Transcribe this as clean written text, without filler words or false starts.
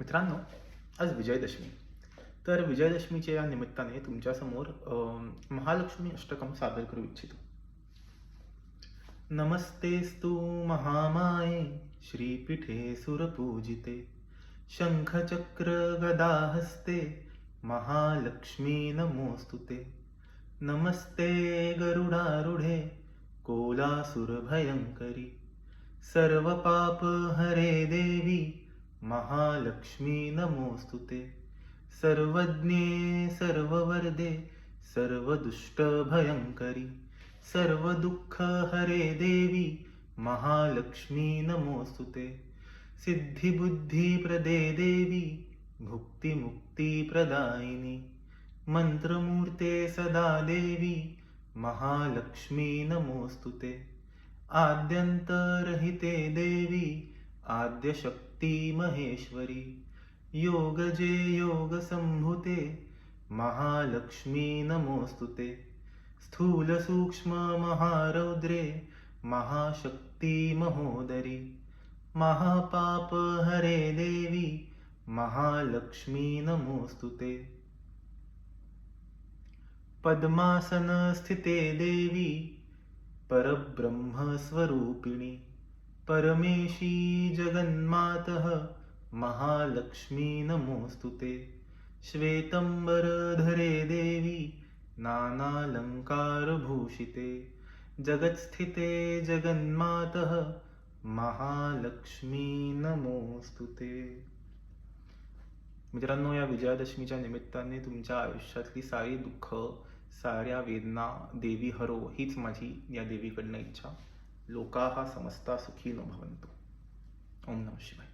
मित्रांनो, आज विजयादशमी. तर विजयादशमीच्या या निमित्ताने तुमच्यासमोर महालक्ष्मी अष्टकम सादर करू इच्छितो. नमस्तेस्तु महामाये श्रीपीठे सुरपूजिते शंखचक्र गदाहस्ते महालक्ष्मी नमोस्तुते. नमस्ते गरुडारूढे कोलासुरभयंकरी सर्वपापहरे देवी महालक्ष्मी नमोस्तुते. सर्वज्ञे सर्ववरदे सर्वदुष्टभयंकरी सर्वदुःखहरे देवी महालक्ष्मी नमोस्तुते. सिद्धिबुद्धिप्रदे देवी भुक्तिमुक्तिप्रदायिनी मंत्रमूर्ते सदा देवी महालक्ष्मी नमोस्तुते. आद्यंतरहिते देवी आद्यशक्ती महेश्वरी योगजे योगसंभुते महालक्ष्मी नमोस्तुते. स्थूलसूक्ष्म महारौद्रे महाशक्ती महोदरी महापापहरे देवी महालक्ष्मी नमोस्तुते. पद्मासनस्थिते देवी परब्रह्मस्वरूपिणी परमेशी जगन्मातः महालक्ष्मी नमोस्तुते. श्वेतंबरधरे देवी नानालंकारभूषिते जगत्स्थिते जगन्मातः महालक्ष्मी नमोस्तुते. मित्रांनो, या विजयादशमीच्या निमित्ताने तुमच्या आयुष्यातली सारी दुःख, साऱ्या वेदना देवी हरो हीच माझी या देवीकडनं इच्छा. लोकाः समस्ता सुखी न भवन्तु. ओम नमः शिवाय.